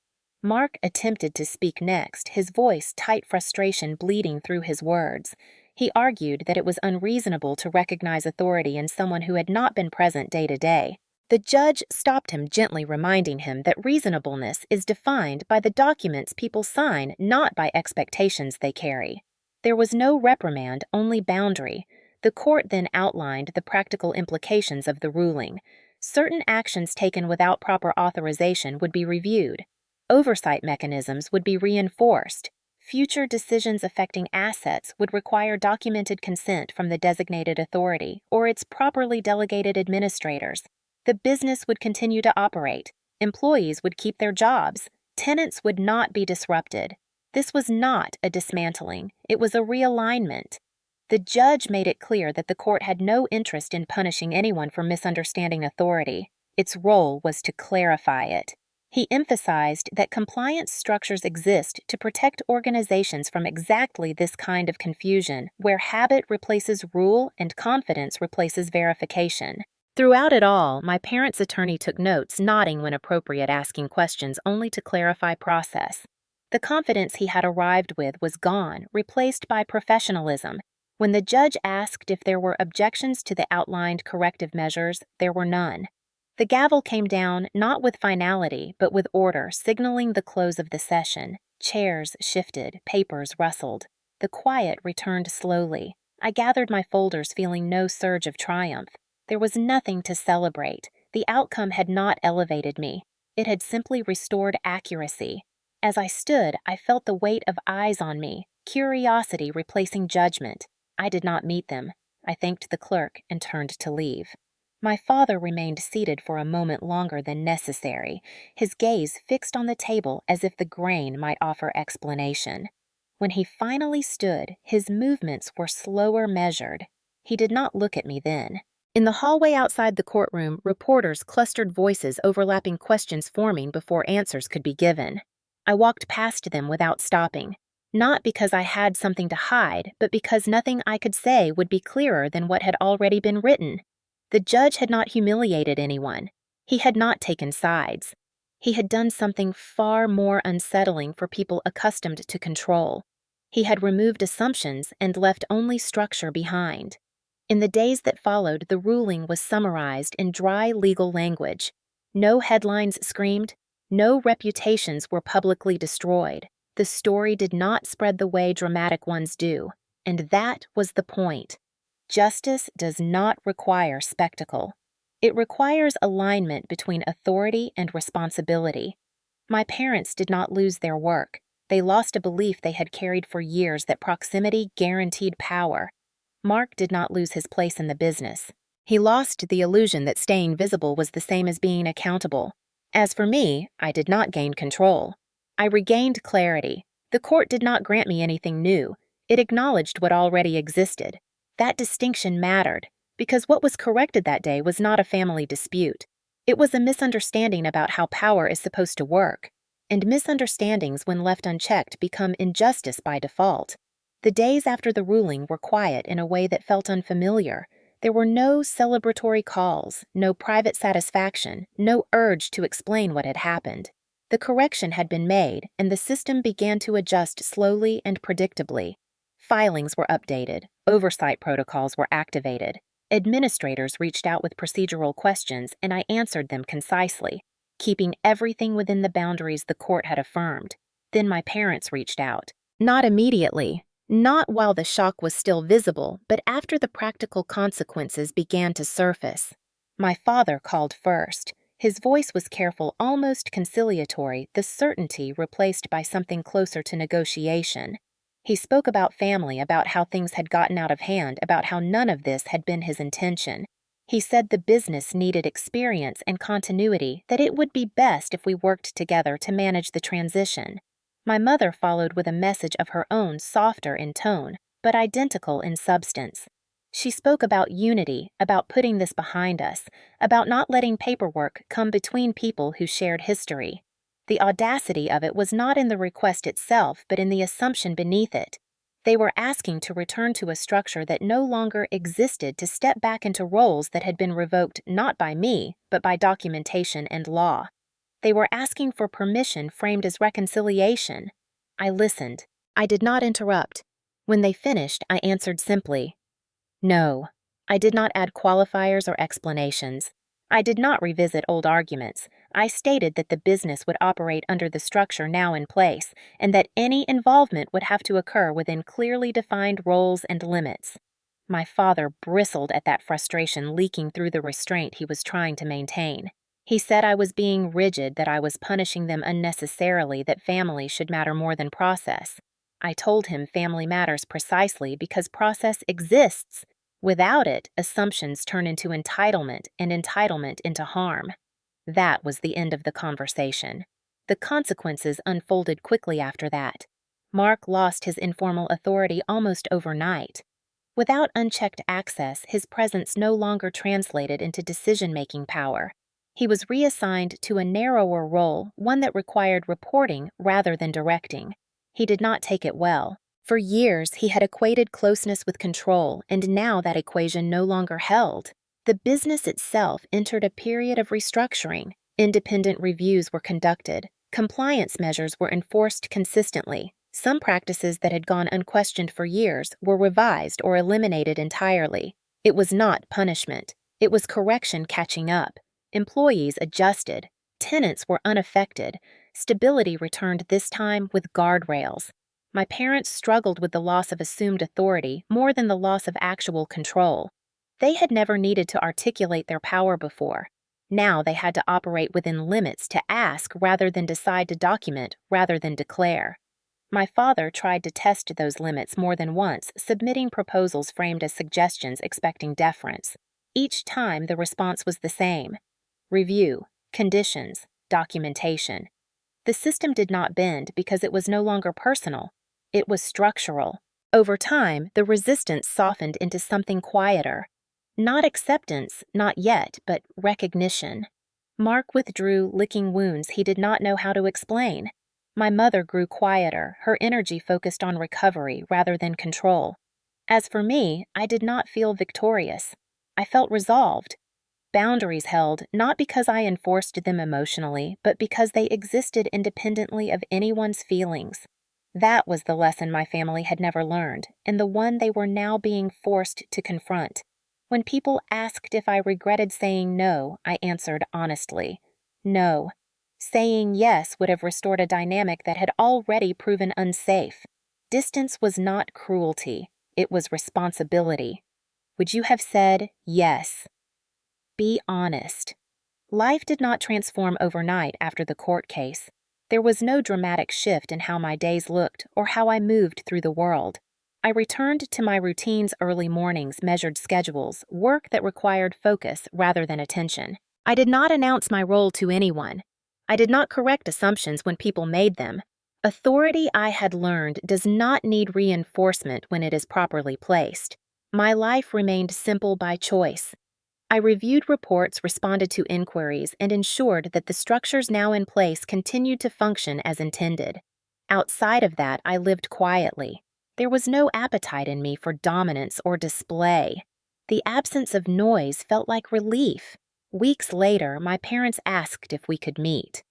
Mark attempted to speak next, his voice tight frustration bleeding through his words. He argued that it was unreasonable to recognize authority in someone who had not been present day to day. The judge stopped him, gently reminding him that reasonableness is defined by the documents people sign, not by expectations they carry. There was no reprimand, only boundary. The court then outlined the practical implications of the ruling. Certain actions taken without proper authorization would be reviewed. Oversight mechanisms would be reinforced. Future decisions affecting assets would require documented consent from the designated authority or its properly delegated administrators. The business would continue to operate. Employees would keep their jobs. Tenants would not be disrupted. This was not a dismantling. It was a realignment. The judge made it clear that the court had no interest in punishing anyone for misunderstanding authority. Its role was to clarify it. He emphasized that compliance structures exist to protect organizations from exactly this kind of confusion, where habit replaces rule and confidence replaces verification. Throughout it all, my parents' attorney took notes, nodding when appropriate, asking questions only to clarify process. The confidence he had arrived with was gone, replaced by professionalism. When the judge asked if there were objections to the outlined corrective measures, there were none. The gavel came down not with finality, but with order, signaling the close of the session. Chairs shifted, papers rustled. The quiet returned slowly. I gathered my folders, feeling no surge of triumph. There was nothing to celebrate. The outcome had not elevated me. It had simply restored accuracy. As I stood, I felt the weight of eyes on me, curiosity replacing judgment. I did not meet them. I thanked the clerk and turned to leave. My father remained seated for a moment longer than necessary, his gaze fixed on the table as if the grain might offer explanation. When he finally stood, his movements were slower, measured. He did not look at me then. In the hallway outside the courtroom, reporters clustered, voices overlapping, questions forming before answers could be given. I walked past them without stopping, not because I had something to hide, but because nothing I could say would be clearer than what had already been written. The judge had not humiliated anyone. He had not taken sides. He had done something far more unsettling for people accustomed to control. He had removed assumptions and left only structure behind. In the days that followed, the ruling was summarized in dry legal language. No headlines screamed. No reputations were publicly destroyed. The story did not spread the way dramatic ones do. And that was the point. Justice does not require spectacle. It requires alignment between authority and responsibility. My parents did not lose their work. They lost a belief they had carried for years that proximity guaranteed power. Mark did not lose his place in the business. He lost the illusion that staying visible was the same as being accountable. As for me, I did not gain control. I regained clarity. The court did not grant me anything new. It acknowledged what already existed. That distinction mattered, because what was corrected that day was not a family dispute. It was a misunderstanding about how power is supposed to work. And misunderstandings, when left unchecked, become injustice by default. The days after the ruling were quiet in a way that felt unfamiliar. There were no celebratory calls, no private satisfaction, no urge to explain what had happened. The correction had been made, and the system began to adjust slowly and predictably. Filings were updated, oversight protocols were activated. Administrators reached out with procedural questions, and I answered them concisely, keeping everything within the boundaries the court had affirmed. Then my parents reached out. Not immediately, not while the shock was still visible, but after the practical consequences began to surface. My father called first. His voice was careful, almost conciliatory, the certainty replaced by something closer to negotiation. He spoke about family, about how things had gotten out of hand, about how none of this had been his intention. He said the business needed experience and continuity, that it would be best if we worked together to manage the transition. My mother followed with a message of her own, softer in tone, but identical in substance. She spoke about unity, about putting this behind us, about not letting paperwork come between people who shared history. The audacity of it was not in the request itself, but in the assumption beneath it. They were asking to return to a structure that no longer existed, to step back into roles that had been revoked not by me, but by documentation and law. They were asking for permission framed as reconciliation. I listened. I did not interrupt. When they finished, I answered simply, "No." I did not add qualifiers or explanations. I did not revisit old arguments. I stated that the business would operate under the structure now in place, and that any involvement would have to occur within clearly defined roles and limits. My father bristled at that frustration leaking through the restraint he was trying to maintain. He said I was being rigid, that I was punishing them unnecessarily, that family should matter more than process. I told him family matters precisely because process exists. Without it, assumptions turn into entitlement, and entitlement into harm. That was the end of the conversation. The consequences unfolded quickly after that. Mark lost his informal authority almost overnight. Without unchecked access, his presence no longer translated into decision-making power. He was reassigned to a narrower role, one that required reporting rather than directing. He did not take it well. For years, he had equated closeness with control, and now that equation no longer held. The business itself entered a period of restructuring. Independent reviews were conducted. Compliance measures were enforced consistently. Some practices that had gone unquestioned for years were revised or eliminated entirely. It was not punishment. It was correction catching up. Employees adjusted. Tenants were unaffected. Stability returned this time with guardrails. My parents struggled with the loss of assumed authority more than the loss of actual control. They had never needed to articulate their power before. Now they had to operate within limits, to ask rather than decide, to document rather than declare. My father tried to test those limits more than once, submitting proposals framed as suggestions expecting deference. Each time the response was the same: review, conditions, documentation. The system did not bend because it was no longer personal. It was structural. Over time, the resistance softened into something quieter. Not acceptance, not yet, but recognition. Mark withdrew, licking wounds he did not know how to explain. My mother grew quieter, her energy focused on recovery rather than control. As for me, I did not feel victorious. I felt resolved. Boundaries held, not because I enforced them emotionally, but because they existed independently of anyone's feelings. That was the lesson my family had never learned, and the one they were now being forced to confront. When people asked if I regretted saying no, I answered honestly, no. Saying yes would have restored a dynamic that had already proven unsafe. Distance was not cruelty, it was responsibility. Would you have said yes? Be honest. Life did not transform overnight after the court case. There was no dramatic shift in how my days looked or how I moved through the world. I returned to my routines: early mornings, measured schedules, work that required focus rather than attention. I did not announce my role to anyone. I did not correct assumptions when people made them. Authority, I had learned, does not need reinforcement when it is properly placed. My life remained simple by choice. I reviewed reports, responded to inquiries, and ensured that the structures now in place continued to function as intended. Outside of that, I lived quietly. There was no appetite in me for dominance or display. The absence of noise felt like relief. Weeks later, my parents asked if we could meet.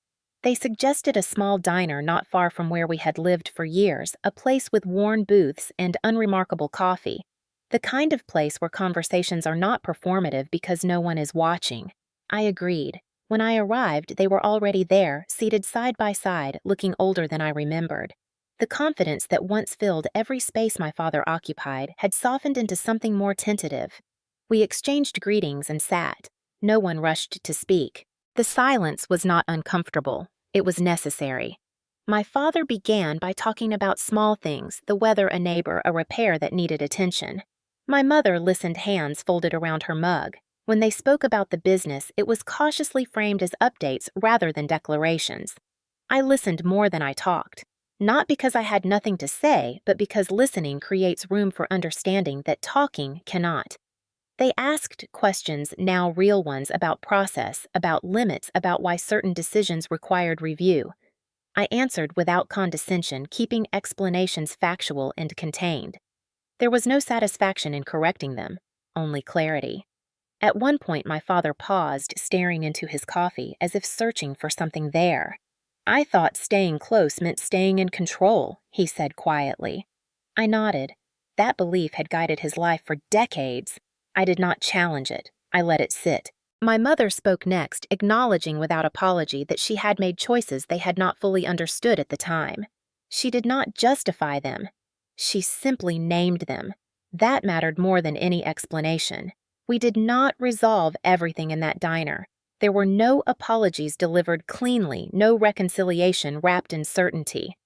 They suggested a small diner not far from where we had lived for years, a place with worn booths and unremarkable coffee. The kind of place where conversations are not performative because no one is watching. I agreed. When I arrived, they were already there, seated side by side, looking older than I remembered. The confidence that once filled every space my father occupied had softened into something more tentative. We exchanged greetings and sat. No one rushed to speak. The silence was not uncomfortable. It was necessary. My father began by talking about small things, the weather, a neighbor, a repair that needed attention. My mother listened, hands folded around her mug. When they spoke about the business, it was cautiously framed as updates rather than declarations. I listened more than I talked. Not because I had nothing to say, but because listening creates room for understanding that talking cannot. They asked questions, now real ones, about process, about limits, about why certain decisions required review. I answered without condescension, keeping explanations factual and contained. There was no satisfaction in correcting them, only clarity. At one point, my father paused, staring into his coffee, as if searching for something there. "I thought staying close meant staying in control," he said quietly. I nodded. That belief had guided his life for decades. I did not challenge it. I let it sit. My mother spoke next, acknowledging without apology that she had made choices they had not fully understood at the time. She did not justify them. She simply named them. That mattered more than any explanation. We did not resolve everything in that diner. There were no apologies delivered cleanly, no reconciliation wrapped in certainty.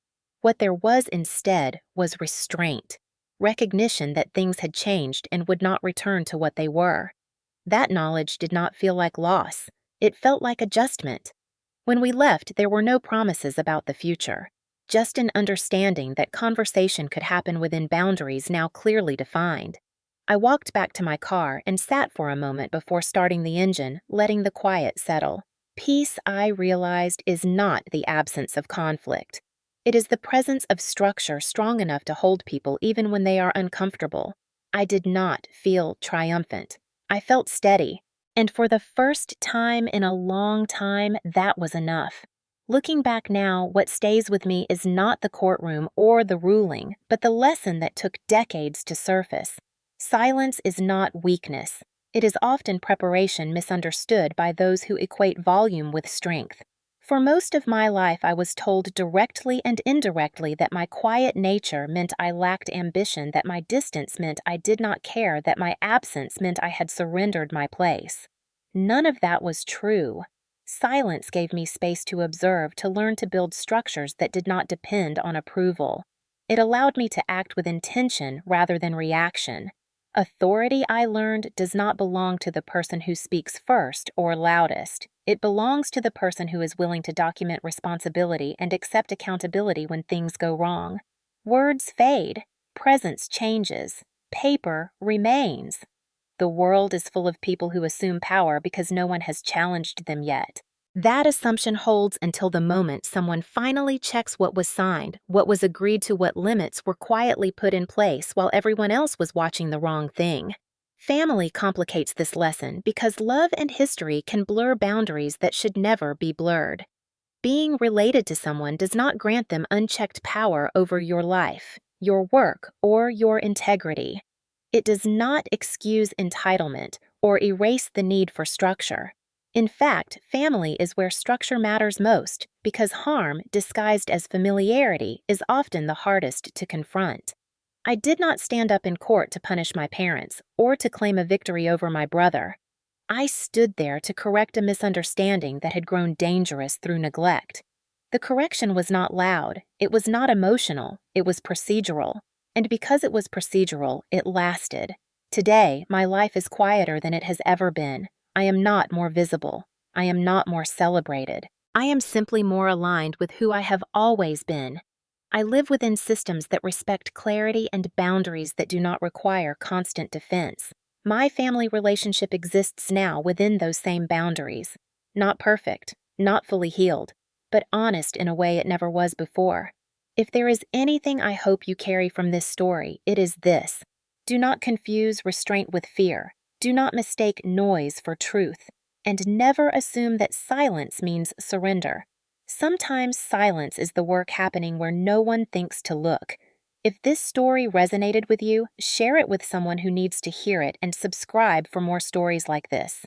What there was instead was restraint. Recognition that things had changed and would not return to what they were. That knowledge did not feel like loss. It felt like adjustment. When we left, there were no promises about the future, just an understanding that conversation could happen within boundaries now clearly defined. I walked back to my car and sat for a moment before starting the engine, letting the quiet settle. Peace, I realized, is not the absence of conflict. It is the presence of structure strong enough to hold people even when they are uncomfortable. I did not feel triumphant. I felt steady. And for the first time in a long time, that was enough. Looking back now, what stays with me is not the courtroom or the ruling, but the lesson that took decades to surface. Silence is not weakness. It is often preparation misunderstood by those who equate volume with strength. For most of my life, I was told directly and indirectly that my quiet nature meant I lacked ambition, that my distance meant I did not care, that my absence meant I had surrendered my place. None of that was true. Silence gave me space to observe, to learn to build structures that did not depend on approval. It allowed me to act with intention rather than reaction. Authority, I learned, does not belong to the person who speaks first or loudest. It belongs to the person who is willing to document responsibility and accept accountability when things go wrong. Words fade. Presence changes. Paper remains. The world is full of people who assume power because no one has challenged them yet. That assumption holds until the moment someone finally checks what was signed, what was agreed to, what limits were quietly put in place while everyone else was watching the wrong thing. Family complicates this lesson because love and history can blur boundaries that should never be blurred. Being related to someone does not grant them unchecked power over your life, your work, or your integrity. It does not excuse entitlement or erase the need for structure. In fact, family is where structure matters most because harm, disguised as familiarity, is often the hardest to confront. I did not stand up in court to punish my parents or to claim a victory over my brother. I stood there to correct a misunderstanding that had grown dangerous through neglect. The correction was not loud, it was not emotional, it was procedural. And because it was procedural, it lasted. Today, my life is quieter than it has ever been. I am not more visible. I am not more celebrated. I am simply more aligned with who I have always been. I live within systems that respect clarity and boundaries that do not require constant defense. My family relationship exists now within those same boundaries. Not perfect, not fully healed, but honest in a way it never was before. If there is anything I hope you carry from this story, it is this. Do not confuse restraint with fear. Do not mistake noise for truth. And never assume that silence means surrender. Sometimes silence is the work happening where no one thinks to look. If this story resonated with you, share it with someone who needs to hear it and subscribe for more stories like this.